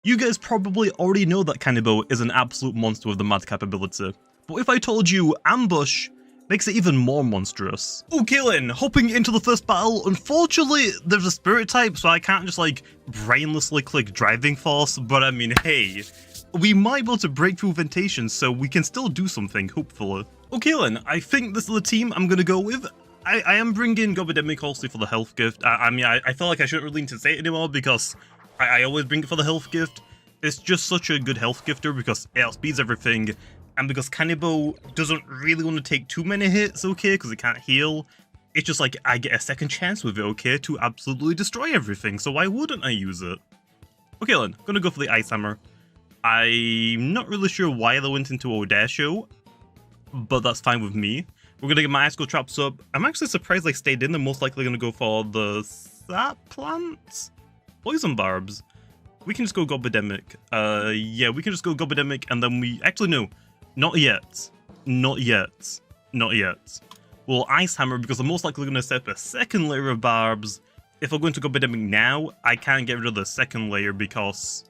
You guys probably already know that Cannibal is an absolute monster with the madcap ability, but if I told you Ambush makes it even more monstrous. Okay then, hopping into the first battle, unfortunately there's a spirit type, so I can't just like brainlessly click driving force, but I mean hey, we might be able to break through Ventation, so we can still do something, hopefully. Okay then, I think this is the team I'm gonna go with. I am bringing Gobidemic also for the health gift. I mean, I feel like I shouldn't really need to say it anymore because I always bring it for the health gift. It's just such a good health gifter because it outspeeds everything, and because Cannibal doesn't really want to take too many hits, okay, because it can't heal. It's just like, I get a second chance with it, okay, to absolutely destroy everything, so why wouldn't I use it? Okay then, gonna go for the Ice Hammer. I'm not really sure why they went into Odasho, but that's fine with me. We're gonna get my Ice Cold Traps up. I'm actually surprised they stayed in. They're most likely gonna go for the Sap Plants? Poison Barbs. We can just go Gobidemic. Yeah, we can just go Gobidemic, and then we... Actually, no. Not yet. Not yet. Not yet. We'll Ice Hammer, because I'm most likely gonna set up a second layer of Barbs. If I'm going to Gobidemic now, I can't get rid of the second layer, because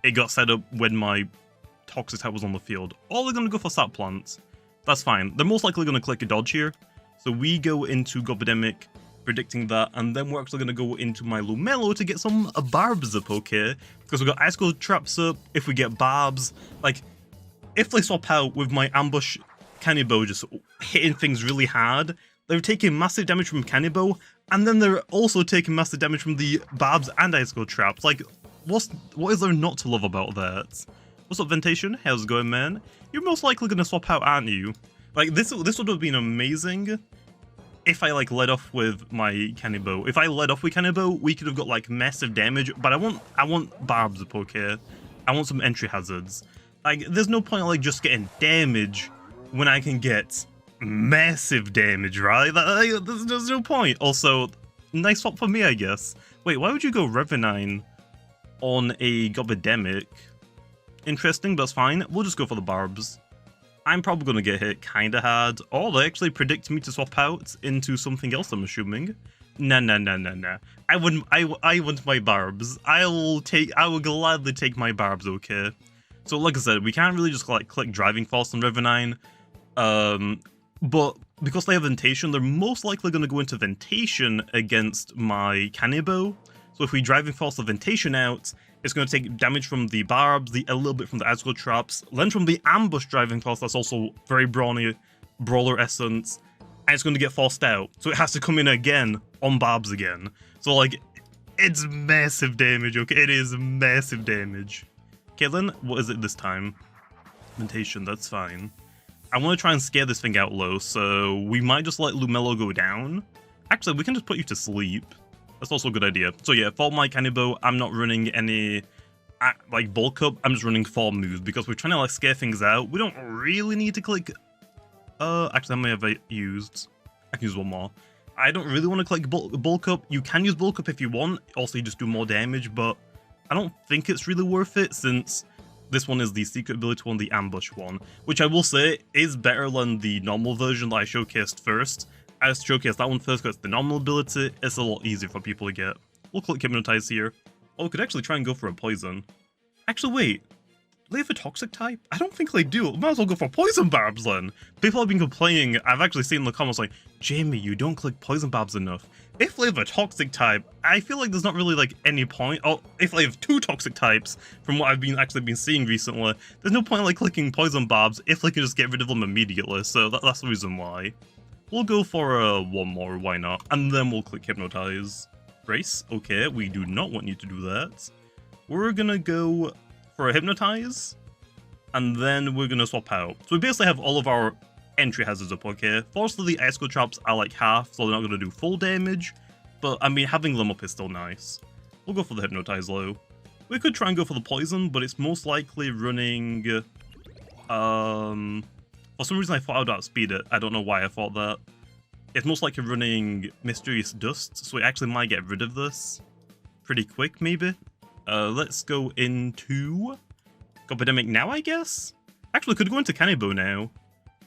it got set up when my Toxic type was on the field. Or they're gonna go for Sap Plants. That's fine. They're most likely going to click a dodge here. So we go into Gobidemic, predicting that, and then we're actually going to go into my Lumelo to get some Barbs up, okay? Because we've got Ice Cold Traps up. If we get Barbs, like, if they swap out with my Ambush Cannibal just hitting things really hard, they're taking massive damage from Cannibal, and then they're also taking massive damage from the Barbs and Ice Cold Traps. Like, what is there not to love about that? What's up, Ventation? How's it going, man? You're most likely gonna swap out, aren't you? Like, this would have been amazing if I, like, led off with my Cannibal. If I led off with Cannibal, we could have got, like, massive damage, but I want Barbs up, okay? I want some entry hazards. Like, there's no point, like, just getting damage when I can get massive damage, right? There's no point. Also, nice swap for me, I guess. Wait, why would you go Revenine on a Gobidemic? Interesting, but that's fine. We'll just go for the Barbs. I'm probably going to get hit kind of hard. Or they actually predict me to swap out into something else, I'm assuming. Nah. I want my Barbs. I will gladly take my Barbs, okay? So like I said, we can't really just like click Driving Force on Revenine. But because they have Ventation, they're most likely going to go into Ventation against my Cannibal. So if we Driving Force the Ventation out, it's going to take damage from the Barbs, a little bit from the Ice Cold Traps, then from the Ambush Driving Force, that's also very brawny, Brawler Essence, and it's going to get forced out. So it has to come in again on Barbs again. So like, it's massive damage, okay? It is massive damage. Okay then, what is it this time? Ventation, that's fine. I want to try and scare this thing out low, so we might just let Lumelo go down. Actually, we can just put you to sleep. That's also a good idea. So yeah, for my Cannibal, I'm not running any like bulk up. I'm just running 4 moves because we're trying to like scare things out. We don't really need to click. Actually, how many have I used? I can use one more. I don't really want to click bulk up. You can use bulk up if you want. Also, you just do more damage, but I don't think it's really worth it since this one is the secret ability one, the ambush one, which I will say is better than the normal version that I showcased first. I showcased that one first because the normal ability is a lot easier for people to get. We'll click Hypnotize here. Oh, we could actually try and go for a Poison. Actually, wait. Do they have a Toxic type? I don't think they do. Might as well go for Poison Barbs then. People have been complaining. I've actually seen in the comments like, Jamiy, you don't click Poison Barbs enough. If they have a Toxic type, I feel like there's not really like any point. Or if they have 2 Toxic types, from what I've been seeing recently, there's no point like clicking Poison Barbs if they can just get rid of them immediately. So that's the reason why. We'll go for one more, why not? And then we'll click Hypnotize. Brace, okay, we do not want you to do that. We're gonna go for a Hypnotize, and then we're gonna swap out. So we basically have all of our entry hazards up, okay? Fortunately, the Ice Cold Traps are like half, so they're not gonna do full damage, but I mean, having them up is still nice. We'll go for the Hypnotize low. We could try and go for the Poison, but it's most likely running, for some reason I thought I would outspeed it. I don't know why I thought that. It's most likely running Mysterious Dust, so it actually might get rid of this pretty quick, maybe. Let's go into Gobidemic now, I guess? Actually, could go into Cannibal now,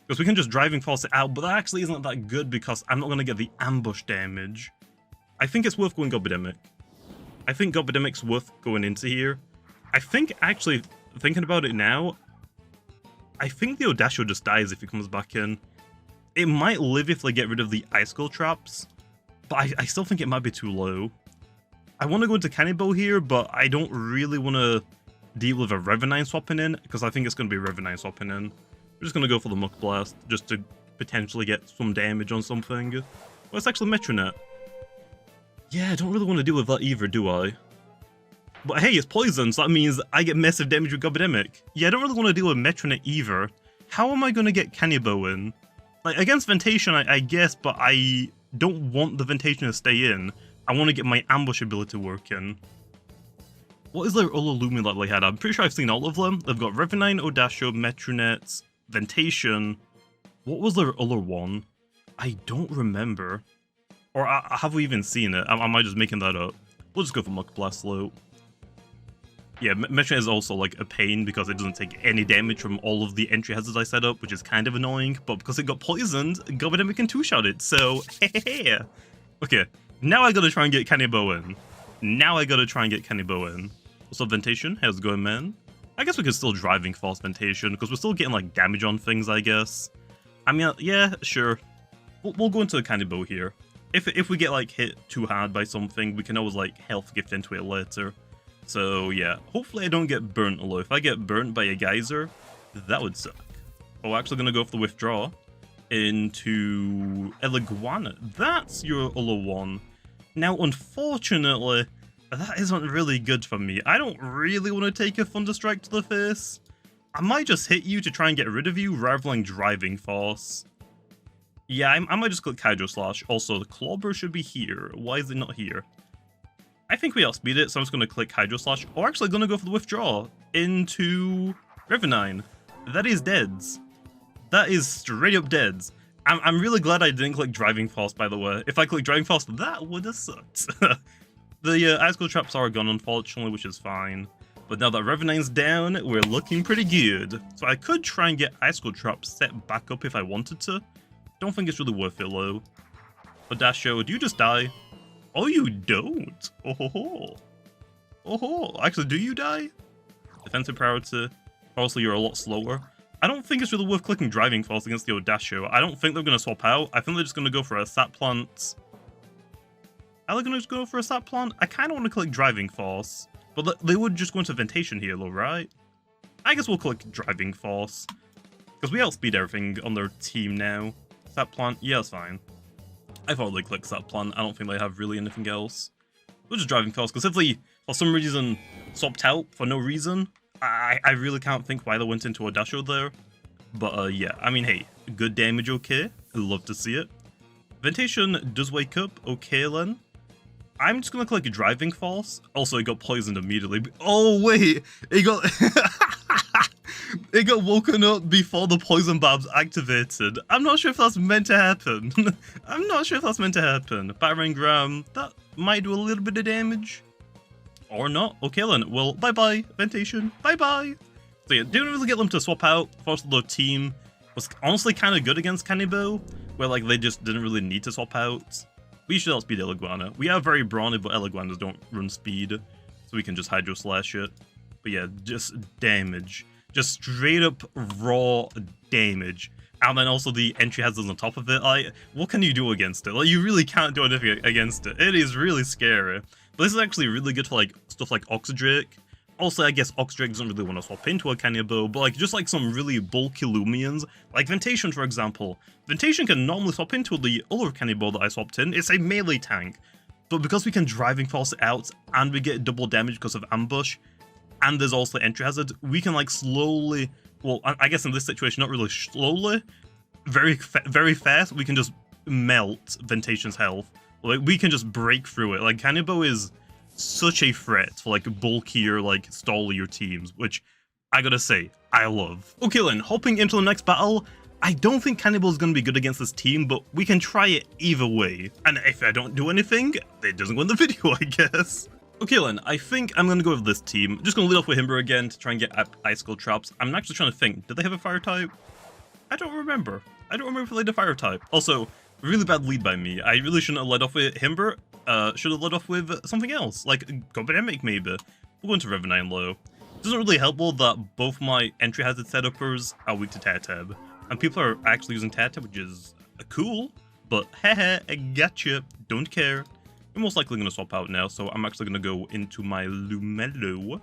because we can just Driving Force it out, but that actually isn't that good because I'm not going to get the ambush damage. I think it's worth going Gobidemic. I think Gobidemic's worth going into here. I think, actually, thinking about it now, I think the Audacio just dies if he comes back in. It might live if they get rid of the icicle traps, but I still think it might be too low. I want to go into Cannibal here, but I don't really want to deal with a Revenine swapping in, because I think it's going to be Revenine swapping in. We're just going to go for the Muck Blast, just to potentially get some damage on something. Well, it's actually Metronet. Yeah, I don't really want to deal with that either, do I? But hey, it's poison, so that means I get massive damage with Gobidemic. Yeah, I don't really want to deal with Metronet either. How am I going to get Cannibal in? Like, against Ventation, I guess, but I don't want the Ventation to stay in. I want to get my ambush ability working. What is their other Loomian that they had? I'm pretty sure I've seen all of them. They've got Revenine, Audacio, Metronet, Ventation. What was their other one? I don't remember. Or have we even seen it? Am I just making that up? We'll just go for Muck Blast Slope. Yeah, Metronet is also like a pain because it doesn't take any damage from all of the entry hazards I set up, which is kind of annoying, but because it got poisoned, Gobidemic can two-shot it, so hey. Okay, now I gotta try and get Cannibal in. What's up, Ventation? How's it going, man? I guess we could still Driving Force Ventation, because we're still getting like damage on things, I guess. I mean, yeah, sure. We'll go into Cannibal here. If we get like hit too hard by something, we can always like health gift into it later. So yeah, hopefully I don't get burnt, although if I get burnt by a geyser, that would suck. Oh, actually gonna go for the withdraw into Eliguana. That's your other one. Now, unfortunately, that isn't really good for me. I don't really want to take a Thunderstrike to the face. I might just hit you to try and get rid of you rather than Driving Force. Yeah, I might just click Hydro Slash. Also, the Clobber should be here. Why is it not here? I think we outspeed it, so I'm just going to click Hydro Slash. Or actually going to go for the withdraw into Revenine. That is deads. That is straight up deads. I'm really glad I didn't click Driving Force, by the way. If I clicked Driving Force, that would have sucked. The Icicle Traps are gone, unfortunately, which is fine. But now that Revenine's down, we're looking pretty good. So I could try and get Icicle Traps set back up if I wanted to. Don't think it's really worth it, though. Audacio, do you just die? Oh, you don't. Oh ho ho. Oh ho. Actually, do you die? Defensive priority. Also, you're a lot slower. I don't think it's really worth clicking Driving Force against the Audacio. I don't think they're going to swap out. I think they're just going to go for a Sap Plant. Are they going to just go for a Sap Plant? I kind of want to click Driving Force. But they would just go into Ventation here, though, right? I guess we'll click Driving Force. Because we outspeed everything on their team now. Sap Plant, yeah, that's fine. I thought they'd click Sap Plant. I don't think they have really anything else. We're just Driving Force, because if they, for some reason, swapped out for no reason, I really can't think why they went into Audacio there. But, yeah, I mean, hey, good damage, okay. Love to see it. Ventation does wake up, okay then. I'm just gonna click Driving Force. Also, it got poisoned immediately. Oh, wait! It got... It got woken up before the poison barbs activated. I'm not sure if that's meant to happen. I'm not sure if that's meant to happen. Battering Ram, that might do a little bit of damage. Or not. Okay then. Well, bye-bye, Ventation. Bye-bye. So yeah, didn't really get them to swap out. First, the team was honestly kind of good against Cannibal, where like they just didn't really need to swap out. We should outspeed Eliguana. We are very brawny, but Eliguanas don't run speed, so we can just Hydro Slash it. But yeah, just damage. Just straight up raw damage. And then also the entry hazards on top of it. Like, what can you do against it? Like, you really can't do anything against it. It is really scary. But this is actually really good for like stuff like Oxydrake. Also, I guess Oxydrake doesn't really want to swap into a Cannibal, but like just like some really bulky Loomians, like Ventation for example. Ventation can normally swap into the other Cannibal that I swapped in. It's a melee tank. But because we can Driving Force it out and we get double damage because of Ambush, and there's also entry hazard, we can like slowly, well, I guess in this situation, not really slowly, very fast, we can just melt Ventation's health. Like, we can just break through it. Like, Cannibal is such a threat for like bulkier, like stallier teams, which I gotta say, I love. Okay then, hopping into the next battle, I don't think Cannibal is going to be good against this team, but we can try it either way. And if I don't do anything, it doesn't go in the video, I guess. Okay then, I think I'm going to go with this team. I'm just going to lead off with Himber again to try and get Icicle Traps. I'm actually trying to think, did they have a Fire type? I don't remember. I don't remember if they had a Fire type. Also, really bad lead by me. I really shouldn't have led off with Himber. Should have led off with something else, like Gobidemic maybe. We'll go into Revenine low. Doesn't really help though that both my entry hazard setuppers are weak to Tear-Tab, and people are actually using Tear-Tab, which is cool, but heh, I gotcha, don't care. I'm most likely going to swap out now, so I'm actually going to go into my Lumelo,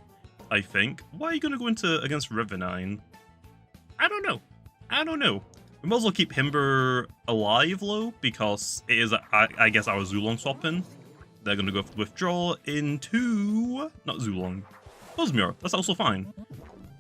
I think. Why are you going to go into against Revenine? I don't know. We might as well keep Himber alive, though, because it is, I guess, our Zulong swapping. They're going to go for withdraw into... not Zulong. Osmure, that's also fine.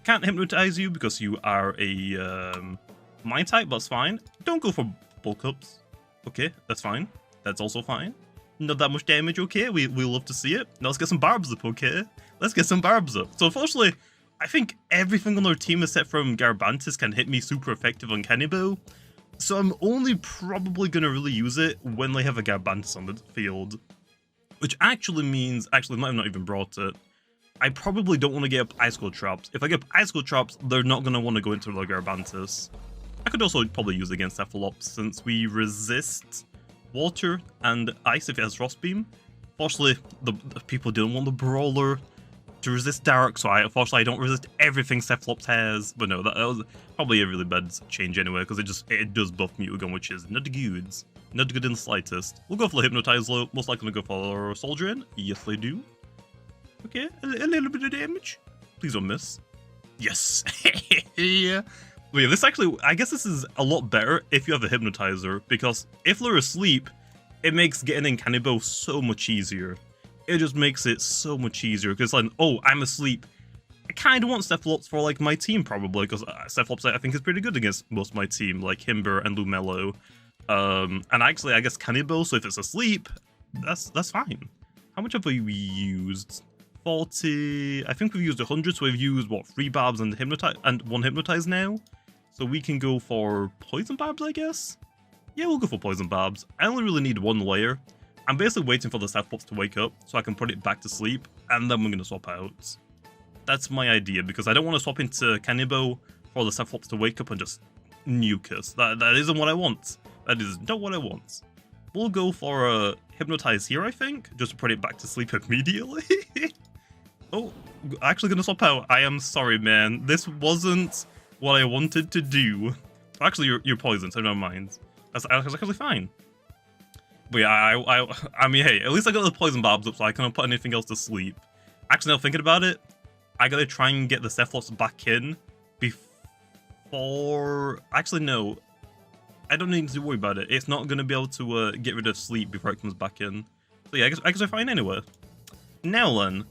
Can't hypnotize you because you are a Mind type, that's fine. Don't go for bulk ups. Okay, that's fine. That's also fine. Not that much damage, okay? We love to see it. Now let's get some barbs up, okay? Let's get some barbs up. So unfortunately, I think everything on our team except from Garbantis can hit me super effective on Cannibal. So I'm only probably going to really use it when they have a Garbantis on the field. Which actually means, I might have not even brought it. I probably don't want to get up Icicle Traps. If I get up Icicle Traps, they're not going to want to go into the Garbantis. I could also probably use it against Cephalops since we resist water and ice if it has Frost Beam. Fortunately, the people didn't want the Brawler to resist Dark, so unfortunately I don't resist everything Cephalops has. But no, that was probably a really bad change anyway, because it does buff Mutagon, which is not good. Not good in the slightest. We'll go for the Hypnotize though. Most likely go for Soldier in. Yes, they do. Okay, a little bit of damage. Please don't miss. Yes. Yeah. But yeah, this actually, I guess this is a lot better if you have a Hypnotizer, because if they're asleep, it makes getting in Cannibal so much easier. It just makes it so much easier, because like, oh, I'm asleep. I kind of want Cephalops for like my team probably, because Cephalops I think is pretty good against most of my team, like Himber and Lumelo. And actually, I guess Cannibal, so if it's asleep, that's fine. How much have we used? 40, I think we've used 100, so we've used, what, 3 Barbs and 1 Hypnotize now? So we can go for Poison Barbs, I guess? Yeah, we'll go for Poison Barbs. I only really need 1 layer. I'm basically waiting for the Cephalops to wake up, so I can put it back to sleep, and then we're going to swap out. That's my idea, because I don't want to swap into Cannibal for the Cephalops to wake up and just nuke us. That isn't what I want. That is not what I want. We'll go for a Hypnotize here, I think, just to put it back to sleep immediately. Oh, actually gonna swap out. I am sorry, man. This wasn't what I wanted to do. Actually, you're poisoned, so never mind. That's actually fine. But yeah, I mean, hey, at least I got the Poison Barbs up, so I can't put anything else to sleep. Actually, now thinking about it, I gotta try and get the Cephalops back in before... Actually, no. I don't need to worry about it. It's not gonna be able to get rid of sleep before it comes back in. So yeah, I guess we're fine anyway. Now then.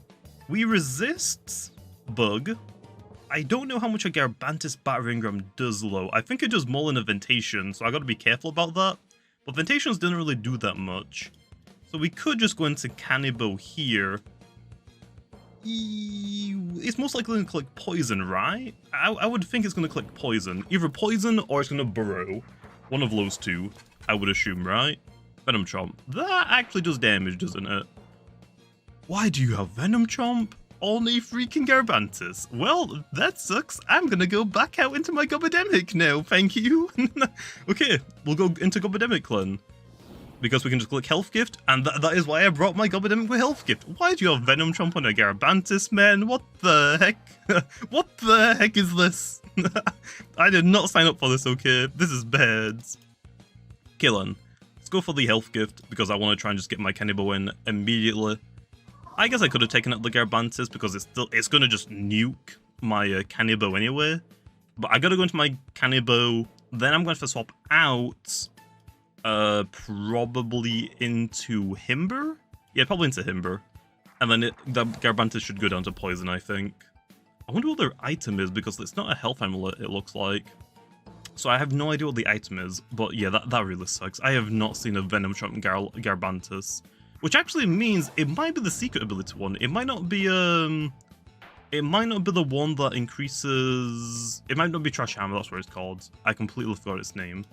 We resist Bug. I don't know how much a Garbantis Battering Ram does though. I think it does more than a Ventation, so I gotta be careful about that. But Ventations didn't really do that much. So we could just go into Cannibal here. It's most likely going to click Poison, right? I would think it's going to click Poison. Either Poison or it's going to Burrow. One of those two, I would assume, right? Venom Chomp. That actually does damage, doesn't it? Why do you have Venom Chomp? Only freaking Garbantis. Well, that sucks. I'm gonna go back out into my Gobademic now, thank you. Okay, we'll go into Gobademic Clan. Because we can just click Health Gift, and that is why I brought my Gobademic with Health Gift. Why do you have Venom Chomp on a Garbantis, man? What the heck? What the heck is this? I did not sign up for this, okay? This is bad. Killen. Let's go for the Health Gift, because I want to try and just get my Cannibal in immediately. I guess I could have taken out the Garbantis because it's gonna just nuke my Cannibal anyway. But I gotta go into my Cannibal, then I'm going to swap out probably into Himber? Yeah, probably into Himber. And then the Garbantis should go down to Poison, I think. I wonder what their item is because it's not a health amulet, it looks like. So I have no idea what the item is, but yeah, that really sucks. I have not seen a Venom Chomp Garbantis. Which actually means it might be the secret ability one. It might not be the one that increases... It might not be Trash Hammer, that's what it's called. I completely forgot its name.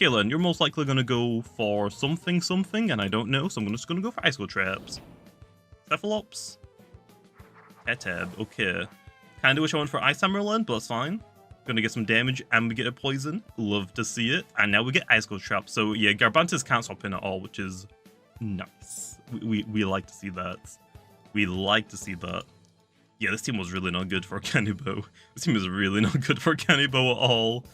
Kalen, you're most likely going to go for something, and I don't know, so I'm just going to go for Icicle Traps. Cephalops? Tear-Tab, okay. Kinda wish I went for Ice Hammer Land, but that's fine. Gonna get some damage and we get a Poison. Love to see it. And now we get Icicle Traps. So yeah, Garbantis can't swap in at all, which is... nice. We like to see that. We like to see that. Yeah, this team was really not good for Canibo. This team is really not good for Canibo at all.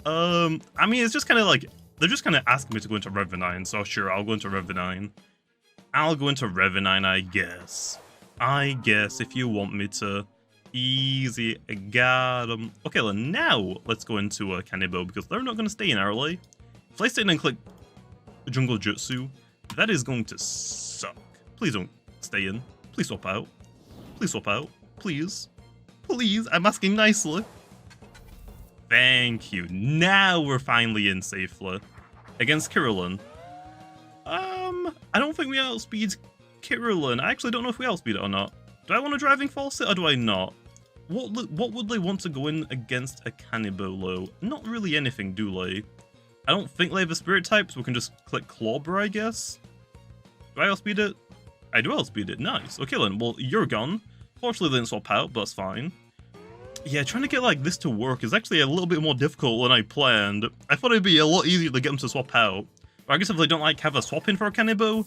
I mean, it's just kind of like, they're just kind of asking me to go into Revenine, so sure, I'll go into Revenine. I'll go into Revenine, I guess. I guess, if you want me to. Easy, got him. Okay, well, now let's go into Canibo, because they're not going to stay in, are they? If I stay in and click Jungle Jutsu, that is going to suck. Please don't stay in. Please swap out. Please swap out. Please. Please, I'm asking nicely. Thank you. Now we're finally in safely. Against Kirillin. I don't think we outspeed Kirillin. I actually don't know if we outspeed it or not. Do I want a driving faucet or do I not? What would they want to go in against a Cannibalo? Not really anything, do they? I don't think they have a spirit type, so we can just click Clawber, I guess. Do I outspeed it? I do outspeed it. Nice. Okay then, well, you're gone. Fortunately, they didn't swap out, but that's fine. Yeah, trying to get like this to work is actually a little bit more difficult than I planned. I thought it'd be a lot easier to get them to swap out. But I guess if they don't like have a swap in for a Canibo,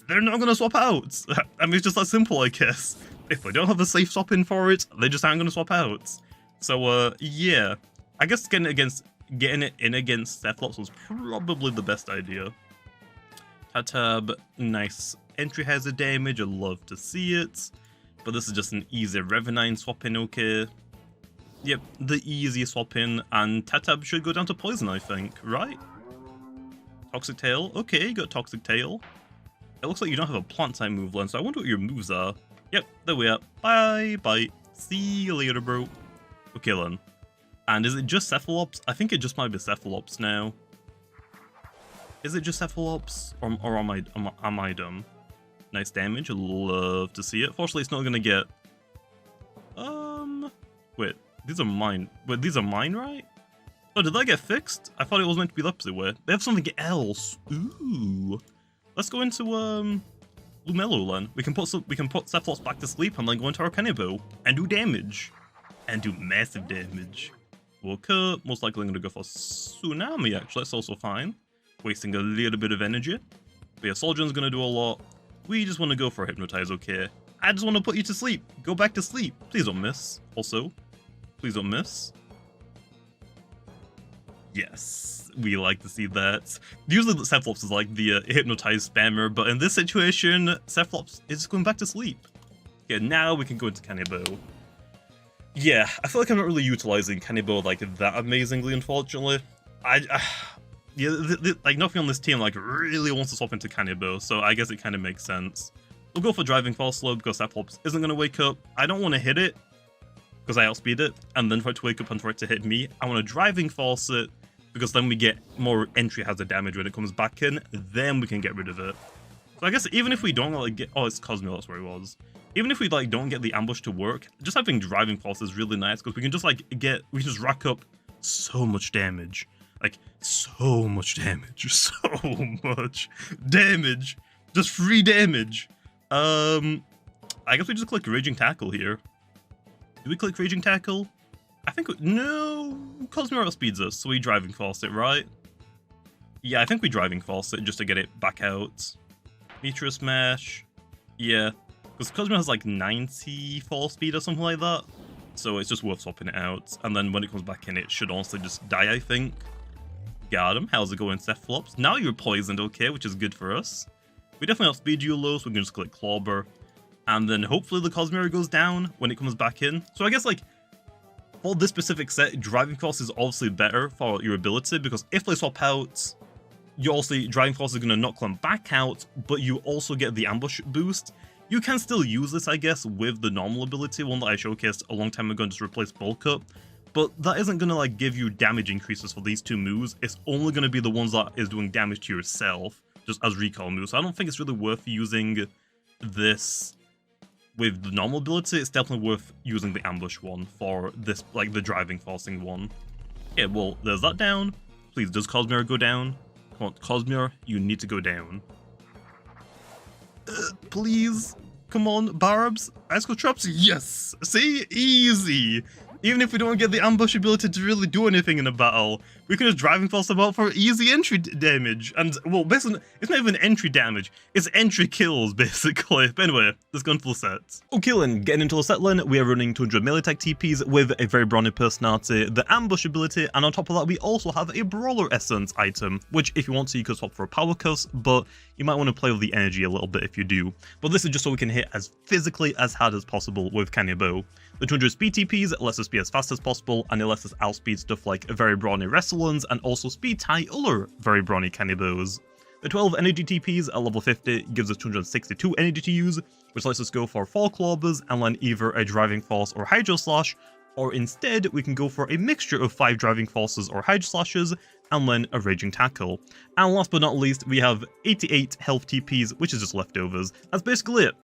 they're not gonna swap out. I mean, it's just that simple, I guess. If they don't have a safe swap in for it, they just aren't gonna swap out. So, yeah. I guess getting it in against Cephalops was probably the best idea. Tatab, nice entry hazard damage, I'd love to see it. But this is just an easy Revenine swap in, okay. Yep, the easy swap in, and Tatab should go down to poison, I think, right? Toxic Tail, okay, you got Toxic Tail. It looks like you don't have a plant type move line, so I wonder what your moves are. Yep, there we are. Bye, bye. See you later, bro. Okay then. And is it just Cephalops? I think it just might be Cephalops now. Is it just Cephalops? Or am I dumb? Nice damage, I'd love to see it. Fortunately, it's not gonna get... Wait, these are mine. Wait, these are mine, right? Oh, did that get fixed? I thought it was meant to be Lepsyway. They have something else. Ooh. Let's go into, Lumelo then. We can put Cephalops back to sleep and then go into our Canibo and do damage. And do massive damage. Woke up, most likely I'm gonna go for Tsunami actually, that's also fine. Wasting a little bit of energy. But yeah, Soldion's gonna do a lot. We just wanna go for Hypnotize, okay? I just wanna put you to sleep. Go back to sleep. Please don't miss. Also, please don't miss. Yes, we like to see that. Usually the Cephalops is like the hypnotized spammer, but in this situation, Cephalops is just going back to sleep. Okay, now we can go into Canibo. Yeah, I feel like I'm not really utilizing Canibo like that amazingly, unfortunately. Yeah, like nothing on this team like really wants to swap into Canibo, so I guess it kind of makes sense. We'll go for Driving False Slow because Cephalops isn't going to wake up. I don't want to hit it because I outspeed it, and then for it to wake up and for it to hit me. I want to Driving False it because then we get more entry hazard damage when it comes back in, then we can get rid of it. So I guess even if we don't like get... Oh, it's Cosmo, that's where he was. Even if we like don't get the ambush to work, just having Driving False is really nice because we can just like we can just rack up so much damage. Like, so much damage. So much damage. Just free damage. I guess we just click Raging Tackle here. Do we click Raging Tackle? I think no, Cosmo outspeeds us, so we Driving False it, right? Yeah, I think we Driving False it just to get it back out. Meteor Smash. Yeah, because Cosmo has like 90 fall speed or something like that, so it's just worth swapping it out. And then when it comes back in, it should honestly just die, I think. Got him. How's it going, Cephalops? Now you're poisoned, okay, which is good for us. We definitely outspeed you low, so we can just click Clawber. And then hopefully the Cosmere goes down when it comes back in. So I guess like, for this specific set, Driving Force is obviously better for your ability, because if they swap out, you also Driving Force is going to knock them back out, but you also get the ambush boost. You can still use this, I guess, with the normal ability, one that I showcased a long time ago and just replaced Bulk Up. But that isn't going to like give you damage increases for these two moves. It's only going to be the ones that is doing damage to yourself, just as recall moves. So I don't think it's really worth using this with the normal ability. It's definitely worth using the ambush one for this, like the driving forcing one. Yeah, well, there's that down. Please, does Cosmere go down? Come on, Cosmere, you need to go down. Please, come on, Barbs, Ice Cold Traps, yes! See? Easy! Even if we don't get the ambush ability to really do anything in a battle, we can just driving force them out for easy entry damage. And, well, basically, it's not even entry damage, it's entry kills, basically. But anyway, let's go into the sets. Okay then, getting into the set then, we are running 200 melee tech TPs with a very brawny personality, the ambush ability, and on top of that we also have a brawler essence item, which if you want to you could swap for a power curse, but you might want to play with the energy a little bit if you do. But this is just so we can hit as physically as hard as possible with Canny Bow. The 200 speed TPs lets us be as fast as possible, and it lets us outspeed stuff like very brawny Wrestlons and also speed tie other very brawny Canny Bows. The 12 energy TPs at level 50 gives us 262 energy to use, which lets us go for 4 Clawbers and land either a Driving Force or Hydro Slash, or instead we can go for a mixture of 5 Driving Forces or Hydro Slashes and then a Raging Tackle. And last but not least, we have 88 health TPs, which is just leftovers. That's basically it.